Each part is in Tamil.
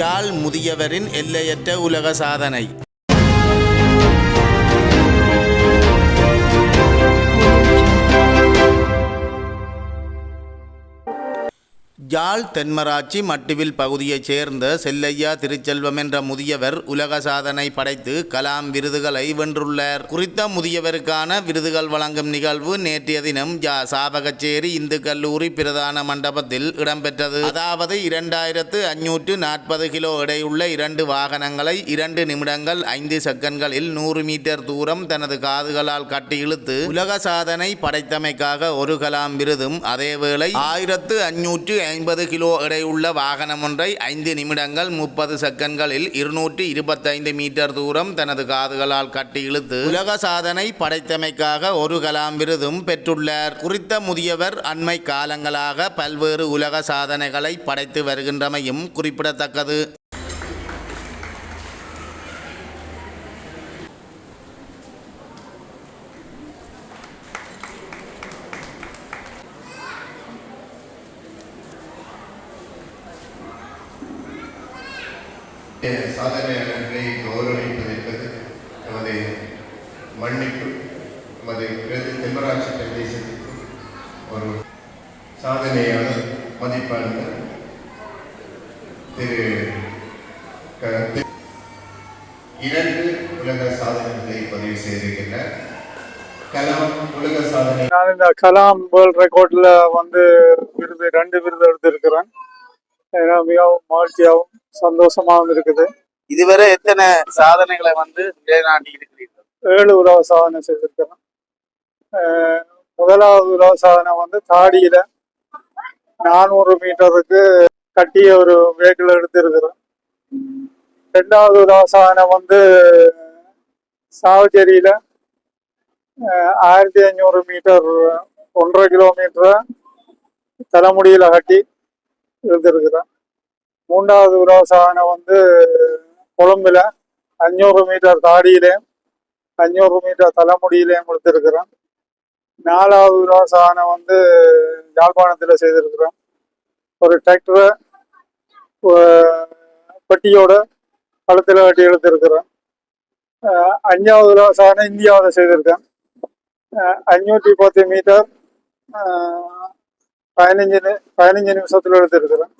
யாழ் முதியவரின் எல்லையற்ற உலக சாதனை. யாழ் தென்மராட்சி மட்டுவில் பகுதியைச் சேர்ந்த செல்லையா திருச்செல்வம் என்ற முதியவர் உலக சாதனை படைத்து கலாம் விருதுகளை வென்றுள்ளார். குறித்த முதியவருக்கான விருதுகள் வழங்கும் நிகழ்வு நேற்றைய தினம் சாவகச்சேரி இந்து கல்லூரி பிரதான மண்டபத்தில் இடம்பெற்றது. அதாவது 2540 கிலோ எடையுள்ள 2 வாகனங்களை 2 நிமிடங்கள் 5 செகண்ட்களில் 100 மீட்டர் தூரம் தனது காதுகளால் கட்டி இழுத்து உலக சாதனை படைத்தமைக்காக ஒரு கலாம் விருதும், அதேவேளை 1550 கிலோ எடையுள்ள வாகனம் ஒன்றை 5 நிமிடங்கள் 30 செகண்ட்களில் 225 மீட்டர் தூரம் தனது காதுகளால் கட்டி இழுத்து உலக சாதனை படைத்தமைக்காக ஒரு கலாம் விருதும் பெற்றுள்ளார். குறித்த முதியவர் அண்மை காலங்களாக பல்வேறு உலக சாதனைகளை படைத்து வருகின்றமையும் குறிப்பிடத்தக்கது. சாதனையாளர்களை கௌரவிப்பது என்பது நமது மண்ணிற்கு, நமது தென்மராட்சி பிரதேசத்திற்கு ஒரு சாதனையான மதிப்பான திரு 2 உலக சாதனைகளை பதிவு செய்திருக்கின்றார். கலாம் உலக சாதனை. நான் இந்த கலாம் வேர்ல்ட் ரெக்கார்ட்ல விருது 2 விருது எடுத்திருக்கிறேன். மிகவும் மகிழ்ச்சியாகவும் சந்தோஷமாகவும் இருக்குது. இதுவரை எத்தனை சாதனைகளை நிலைநாட்டி இருக்கிறீர்கள்? 7 உலக சாதனை செய்திருக்கிறேன். முதலாவது உலக சாதனை தாடியில 400 மீட்டருக்கு கட்டிய ஒரு வெஹிக்கிள் எடுத்திருக்கிறேன். 2வது உலக சாதனை சாவச்சேரியில 1500 மீட்டர் 1.5 கிலோமீட்டரை தலைமுடியில கட்டி எடுத்திருக்கிறேன். 3வது உலக சாதனை கொழும்புல 500 மீட்டர் தாடியிலேயும் 500 மீட்டர் தலைமுடியிலேயும் எடுத்திருக்கிறேன். 4வது உலக சாதனை யாழ்ப்பாணத்தில் செய்திருக்கிறேன். ஒரு டிராக்டரை பெட்டியோட கழுத்தில் கட்டி எடுத்திருக்கிறேன். 5வது உலக சாதனை இந்தியாவில் செய்திருக்கேன். 510 மீட்டர் 15 நிமிஷத்துல எடுத்திருக்கிறேன்.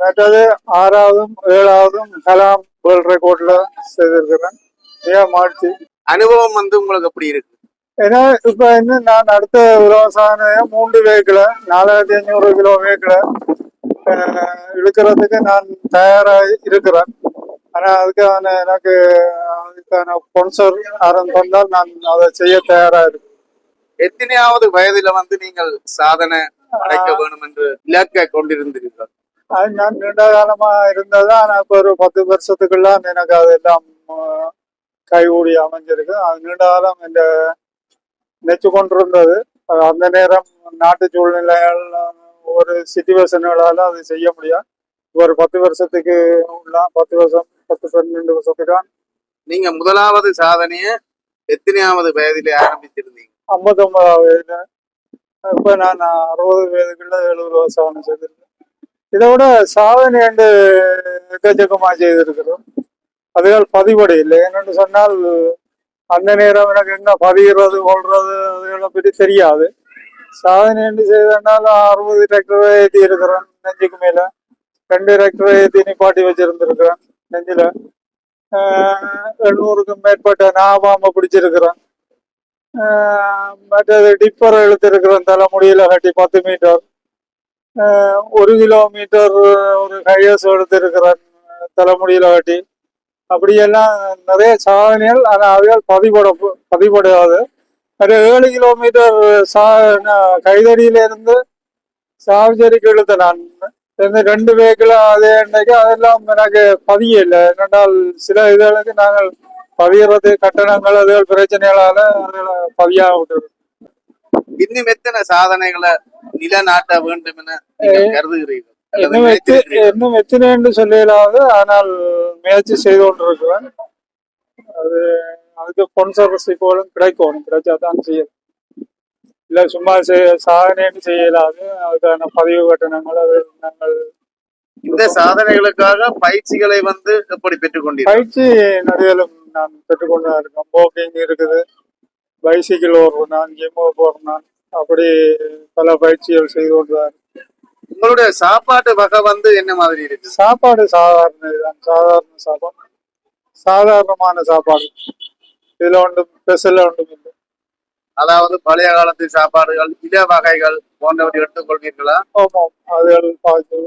மற்றது 6வதும் 7வதும் கலாம் வேர்ல்ட் ரெக்கார்ட்ல செய்திருக்கிறேன். மிக மகிழ்ச்சி. அனுபவம் உங்களுக்கு எப்படி இருக்கு? ஏன்னா இப்ப நான் அடுத்த உலக சாதனைய 3 வெஹிக்கிள 4500 கிலோ வெஹிக்கிள இழுக்கிறதுக்கு நான் தயாராக இருக்கிறேன். ஆனா அதுக்கான ஸ்பான்சர் யாரும் தந்தால் நான் அதை செய்ய தயாரா இருக்கேன். எத்தனையாவது வயதுல நீங்கள் சாதனை படைக்க வேணும் என்று இலக்கை கொண்டிருந்தீர்கள்? அது நான் நீண்ட காலமா இருந்ததா. ஆனா இப்ப ஒரு 10 வருஷத்துக்குள்ள எனக்கு அதெல்லாம் கைகூடி அமைஞ்சிருக்கு. அது நீண்ட காலம் என்ற நினைச்சு கொண்டிருந்தது. அந்த நேரம் நாட்டு சூழ்நிலைகள் ஒரு சிச்சுவேஷன்களால அது செய்ய முடியாது. ஒரு 10 வருஷத்துக்கு உள்ள 12 வருஷத்துக்கு நீங்க முதலாவது சாதனைய எத்தனையாவது வயதிலே ஆரம்பிச்சிருந்தீங்க? 59வது வயதுல. இப்ப நான் 60 வயதுக்குள்ள 70 சாதனை செய்திருக்கேன். இதை விட சாதனை எக்கச்சக்கமா செய்திருக்கிறோம். அதுகள் பதிவடை இல்லை. என்னென்னு சொன்னால் அந்த நேரம் எனக்கு என்ன பதிகிறது கொள்றது அதுகளை பற்றி தெரியாது. சாதனை என்று செய்தனால 60 டிராக்டரை ஏற்றி இருக்கிறேன். நெஞ்சுக்கு மேல 2 டிராக்டரை ஏற்றி நிப்பாட்டி வச்சிருந்திருக்கிறேன். நெஞ்சில 800க்கும் மேற்பட்ட நாபாம பிடிச்சிருக்கிறேன். மற்றது டிப்பரை இழுத்திருக்கிறேன். தலைமுடியில கட்டி 10 மீட்டர் 1 கிலோமீட்டர் ஒரு கையஸ் எடுத்திருக்கிறேன் தலைமுடியில கட்டி. அப்படியெல்லாம் நிறைய சாதனைகள். ஆனால் அவையால் பதிப்படையாது. 7 கிலோமீட்டர் கைதடியில இருந்து சாவச்சேரிக்கு இழுத்த நான் 2 வெஹிக்கிள் அதே அன்னைக்கு அதெல்லாம் எனக்கு பதிய இல்லை. என்னென்றால் சில இதுகளுக்கு நாங்கள் பதிகிறது கட்டணங்கள் அதுகள் பிரச்சனைகளால பதியாக விட்டுருக்கோம். இன்னும் எத்தனை சாதனைகளை நிலநாட்ட வேண்டும் என கருதுகிறீர்கள்? இன்னும் எத்தனை என்று சொல்லலாது. ஆனால் முயற்சி செய்து கொண்டிருக்கிறேன். அதுக்கு ஸ்பான்சர்ஷிப்புகளும் கிடைச்சாதான் செய்யணும். இல்லை சும்மா சாதனைன்னு செய்யலாது. அதுக்கான பதிவு கட்டணங்கள் அது நாங்கள் இந்த சாதனைகளுக்காக பயிற்சிகளை வந்து எப்படி பெற்றுக்கொண்டீர்கள்? பயிற்சி நிறைய நான் பெற்றுக்கொண்டு தான் இருக்கேன். வாக்கிங் இருக்குது, பைசிக்கிள் ஓடுறேன் நான், ஜிம்மு போறேன் நான், அப்படி பல பயிற்சிகள் செய்து கொண்டு தான் இருக்கேன். உங்களுடைய சாப்பாட்டு வகை வந்து என்ன மாதிரி இருக்கு? சாப்பாடு சாதாரண இதுதான், சாதாரண சாப்பாடு, சாதாரணமான சாப்பாடு. இதுல ஒன்றும் ஸ்பெஷல் ஒன்றும் இல்லை. அதாவது பழைய காலத்து சாப்பாடுகள், இட வகைகள் போன்றவற்றை எடுத்துக்கொள்வீர்களா? ஆமாம், அதுகள் பார்த்து